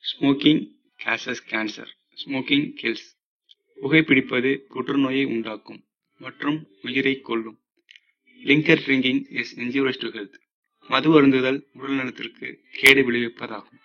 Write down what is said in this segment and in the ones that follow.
Smoking causes cancer. Smoking kills. புகைப்பிடிப்பது புற்றுநோயை உண்டாக்கும் மற்றும் உயிரை கொல்லும். Liquor drinking is injurious to health. மது அருந்துதல் உடல் நலத்திற்கு கேடு விளைவிப்பதாகும்.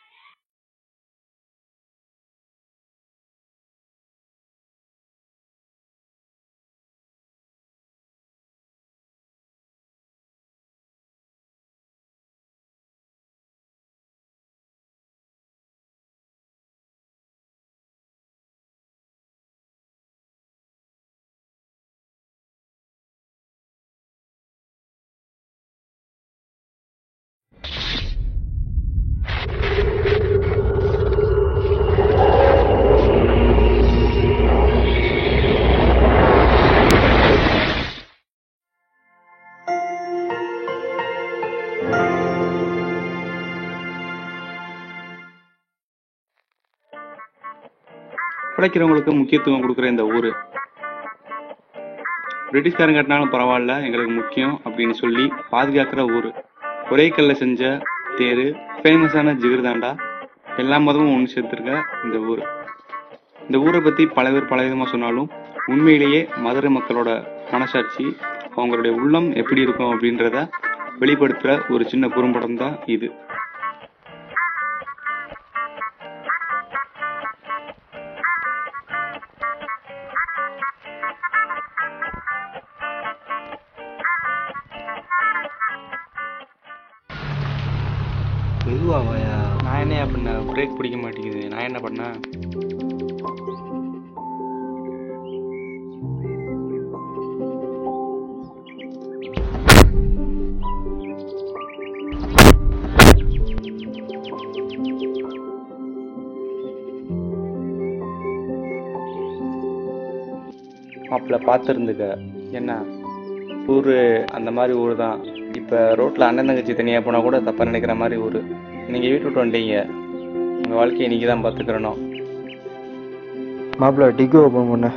உழைக்கிறவங்களுக்கு முக்கியத்துவம் கொடுக்குற இந்த ஊரு பிரிட்டிஷ்காரங்க கட்டினாலும் பரவாயில்ல, எங்களுக்கு முக்கியம் அப்படின்னு சொல்லி பாதுகாக்கிற ஊரு. ஒரே கல்ல செஞ்ச தேரு, ஃபேமஸான ஜிகிர்தாண்டா, எல்லா மதமும் ஒன்று சேர்த்துருக்க இந்த ஊர். இந்த ஊரை பத்தி பல பேர் பல விதமா சொன்னாலும் உண்மையிலேயே மதுரை மக்களோட மனசாட்சி, அவங்களுடைய உள்ளம் எப்படி இருக்கும் அப்படின்றத வெளிப்படுத்துற ஒரு சின்ன குறும்படம் தான் இது. மெதுவாவாயா? நான் என்ன பண்ண, பிரேக் பிடிக்க மாட்டேங்குது. நான் என்ன பண்ண? மாப்பிள்ள பார்த்துருந்துக்க. என்ன ஊர் அந்த மாதிரி ஊர் தான். இப்போ ரோட்டில் அண்ணன் தங்கச்சி தனியாக போனால் கூட தப்பாக நினைக்கிற மாதிரி ஊர். நீங்கள் வீட்டு விட்டு வந்துட்டீங்க, உங்கள் வாழ்க்கையை நீங்கள் தான் பார்த்துக்கிறணும். மாப்பிள்ள டிக்கி ஓப்பன் பண்ண.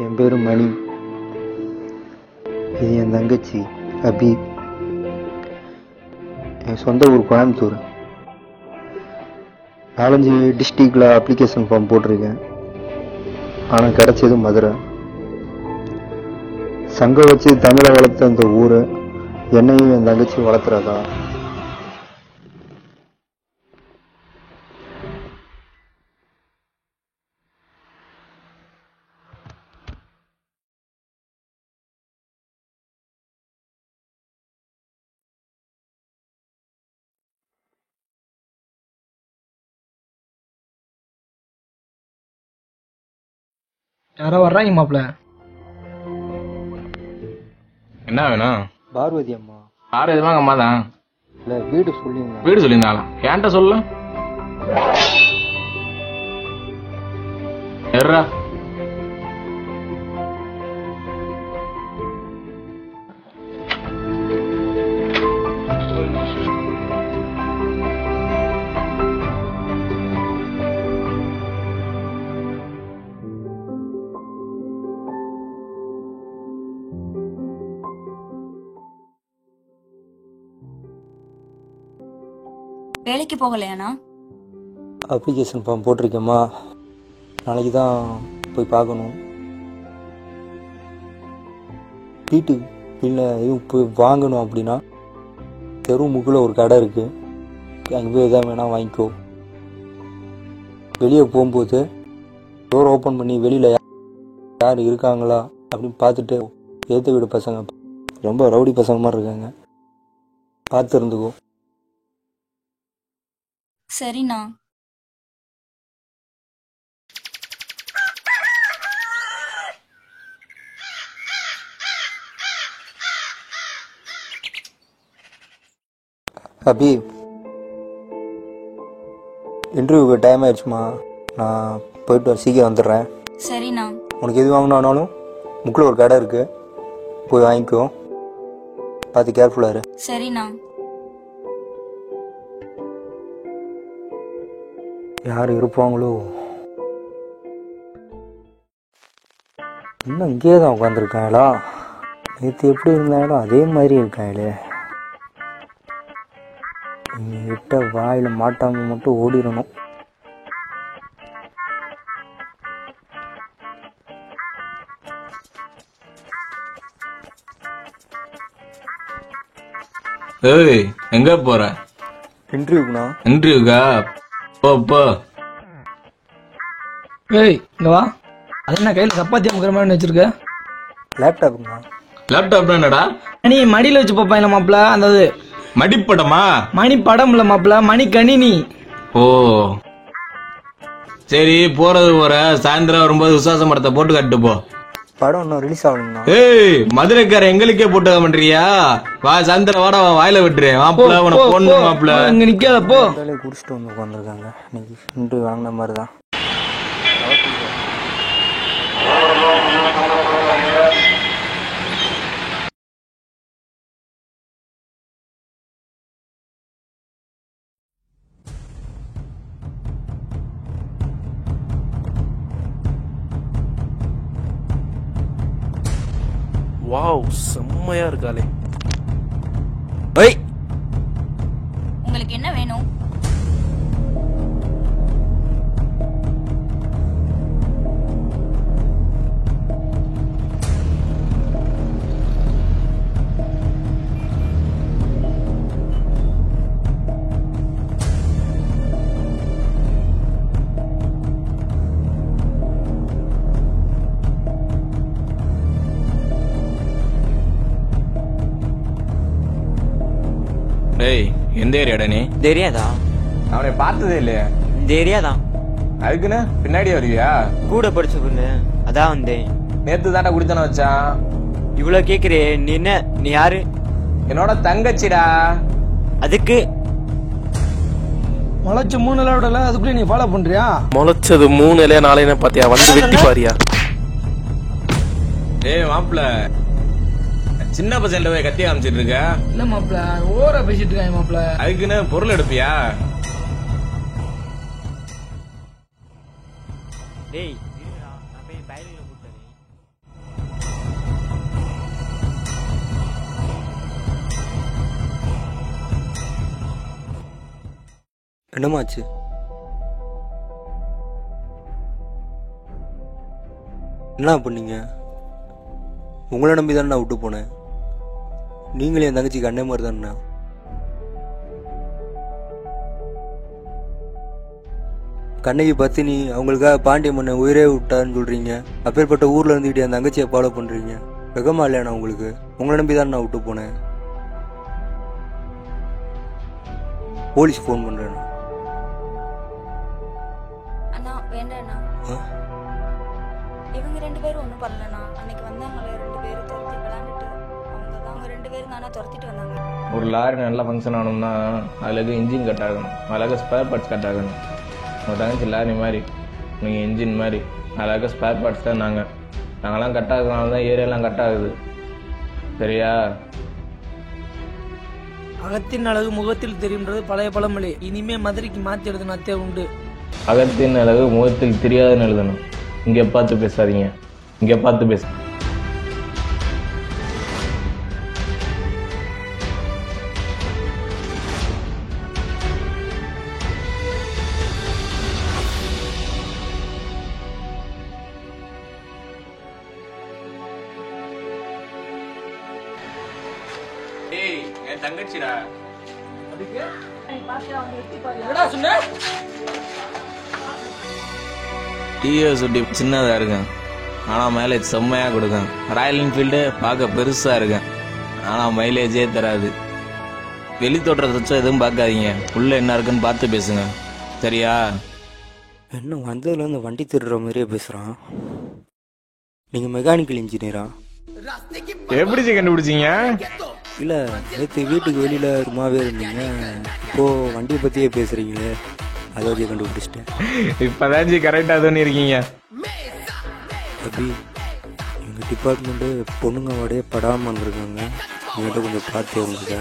என் பேரு மணி, இது என் தங்கச்சி அபி. என் சொந்த ஊர் கோயம்புத்தூர். 4-5 டிஸ்ட்ரிக்டில் அப்ளிகேஷன் ஃபார்ம் போட்டிருக்கேன், ஆனால் கிடைச்சது மதுரை. சங்கம் வச்சு தமிழை வளர்த்த அந்த ஊர் என்னையும் என் தங்கச்சி வளர்த்துறதா. யாரோ வர்றாங்க மாப்பிள்ள. என்ன வேணும்? பார்வதி அம்மா. ஆறு எதுவாங்க அம்மா தான். இல்லை வீடு சொல்லியிருந்தேன். வீடு சொல்லியிருந்தாங்களா? ஏன்ட்ட சொல்லு. எர்ரா வேலைக்கு போகலையாண்ணா? அப்ளிகேஷன் ஃபார்ம் போட்டிருக்கேம்மா, நாளைக்கு தான் போய் பார்க்கணும். வீட்டுக்கு பின்ன எதுவும் போய் வாங்கணும் அப்படின்னா தெரு முக்கில் ஒரு கடை இருக்குது, அங்கே போய் எதாவது வேணால் வாங்கிக்கோ. வெளியே போகும்போது டோர் ஓப்பன் பண்ணி வெளியில் யார் இருக்காங்களா அப்படின்னு பார்த்துட்டு, ஏற்ற வீடு பசங்க ரொம்ப ரவுடி பசங்க மாதிரி இருக்காங்க, பார்த்து இருந்துக்கோ. சரிண்ணா. அபி, இன்டர்வியூக்கு டைம் ஆயிடுச்சுமா, நான் போயிட்டு சீக்கிரம் வந்துடுறேன். சரிண்ணா. உனக்கு எது வாங்கினாலும் முக்கில் ஒரு கடை இருக்குது, போய் வாங்கிக்கோ. பார்த்து கேர்ஃபுல்லாக இரு. சரிண்ணா. யார் இருப்பாங்களோ? இன்னும் இங்கேயே தான் உட்காந்துருக்காங்களா? நேற்று எப்படி இருந்தாங்களோ அதே மாதிரி இருக்காங்களே. கிட்ட வாயில் மாட்டாமல் மட்டும் ஓடிடணும். ஏய், எங்க போற? இன்டர்வியூக்குண்ணா. இன்டர்வியூக்கா? போ. ஏய் இங்க வா. அது என்ன கையில் சப்பாத்தி அமுக்கிற மாதிரி வச்சிருக்க? லேப்டாப்புங்கண்ணா. லேப்டாப் என்னடா? மணி மடியில் வச்சு பார்ப்பேன் இல்லை மாப்பிள்ள. அந்த மடிப்படமா? மணி படம் இல்லை மாப்பிள்ள, மணி கணினி. ஓ சரி, போறது போற. சாயந்தரம் வரும்போது விசுவாச மரத்தை போட்டு கட்டு போ. படம் இன்னும் ரிலீஸ் ஆகணுங்கண்ணா. ஏய், மதுரைக்கார எங்களுக்கே போட்டு பண்றியா? வா, சாயந்தரம் வாடா, வாயில விட்டுரு. மாப்பிள்ள உனக்கு பொண்ணு மாப்பிள்ள. இங்க நிக்காத போ. குடிச்சிட்டு வந்து உட்காந்துருக்காங்க. இன்னைக்கு இன்டர்வியூ வாங்கின மாதிரி தான். வாவ், செம்மையா இருக்காளே. ஏய், உங்களுக்கு என்ன வேணும்? டேய், எந்த ஏரியாடா நீ? இந்த ஏரியா தான். அவனை பார்த்ததே இல்லையா? இந்த ஏரியா தான். அதுக்குன்னு பின்னாடி வருவியா? கூட படிச்ச பொண்ணு, அதான் வந்தேன். நேத்து தாண்டா குடித்தானே வச்சான். இவ்வளவு கேக்குறே, நீ என்ன, நீ யாரு? என்னோட தங்கச்சிடா. அதுக்கு முளைச்சு 3 நாள் விடல, அதுக்குள்ளே நீ ஃபாலோ பண்றியா? முளைச்சது 3 இலையா 4 இலையா பாத்தியா? வந்து வெட்டி பாரியா? டேய் மாப்பிள்ள, சின்ன பசங்க போய் கத்தி காமிச்சிட்டு இருக்க. இல்ல மாப்பிள்ள, ஓவரா பேசிட்டு இருக்காங்க மாப்பிள்ள. அதுக்குன்னு பொருள் எடுப்பியா? டேய் இருடா, நான் போய் பயலுல கூட்டறேன். என்னமாச்சு? என்ன பண்ணீங்க? உங்களை நம்பி தானே நான் விட்டு போனேன். நீங்களே என் தங்கச்சிக்கு அண்ணே மாதிரி தானே. கண்ணகி பத்தினி அவங்களுக்காக பாண்டிய மண்ணை உயிரே விட்டான்னு சொல்றீங்க. அப்பேற்பட்ட ஊர்ல இருந்துகிட்டு என் தங்கச்சியை ஃபாலோ பண்றீங்க. வெகமா இல்லையா உங்களுக்கு? உங்களை நம்பி தானே நான் விட்டு போனேன். போலீஸ் ஃபோன் பண்றேன். அண்ணா வேண்டாண்ணா. இவங்க 2 பேரும் ஒன்றும் பண்ணலண்ணா. அன்னைக்கு வந்தாங்களே 2 பேரும் துரத்தி விளையாண்டுட்டு, அவங்க 2 பேரும் தானே துரத்திட்டு வந்தாங்க. ஒரு லாரி நல்லா ஃபங்க்ஷன் ஆகணும்னா அதுக்கு இன்ஜின் கட் ஆகணும், அதுக்கு ஸ்பேர் பார்ட்ஸ் கட் ஆகணும். உங்கள் தங்கச்சி லாரி மாதிரி, நீங்கள் இன்ஜின் மாதிரி, அதுக்கு ஸ்பேர் பார்ட்ஸ் தான் நாங்கள்லாம் கட் ஆகுறதுனால தான் ஏரியாலாம் கட் ஆகுது. சரியா? அகத்தின் அழகு முகத்தில் தெரியும்ன்றது பழைய பழமொழி. இனிமே மதுரைக்கு மாத்தி எழுதுன அத்தே உண்டு. அகத்தின் அழகு முகத்தில் தெரியாதுன்னு எழுதணும். இங்கே பார்த்து பேசாதீங்க, இங்கே பார்த்து பேச. ஏய், என் தங்கச்சிடா. டிவிஎஸ் சின்னதா இருக்கும், ஆனா மைலேஜ் செம்மையா கொடுக்கும். ராயல் என்ஃபீல்டு பார்க்க பெருசா இருக்கும், ஆனா மைலேஜே தராது. வெளி தோற்றத்தை வச்சு எதுவும் பார்க்காதீங்க, உள்ள என்ன இருக்குன்னு பார்த்து பேசுங்க. சரியா? என்ன வந்ததுல இருந்து வண்டி திருடுற மாதிரியே பேசுறான். நீங்க மெக்கானிக்கல் இன்ஜினியரா? எப்படி கண்டுபிடிச்சீங்க? இல்ல, நேற்று வீட்டுக்கு வெளியில சும்மாவே இருந்தீங்க, இப்போ வண்டியை பத்தியே பேசுறீங்களே, அதை வச்சு கண்டுபிடிச்சிட்டேன். இப்பதான் கரெக்டா தான் இருக்கீங்க. அப்படி எங்கள் டிபார்ட்மெண்ட்டு பொண்ணுங்க வாடையே படாமல் வந்திருக்காங்க. என்கிட்ட கொஞ்சம் பார்த்து வந்துருக்க.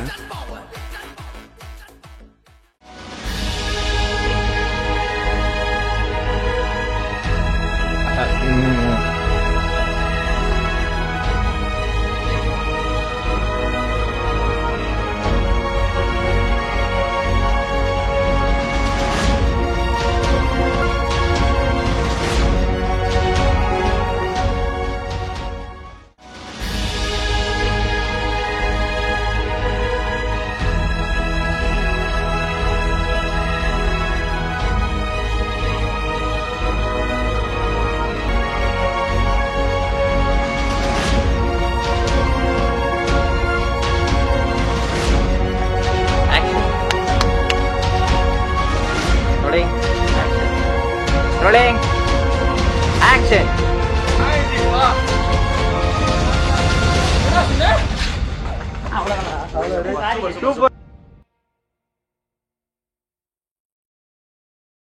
Rolling action. சூப்பர்.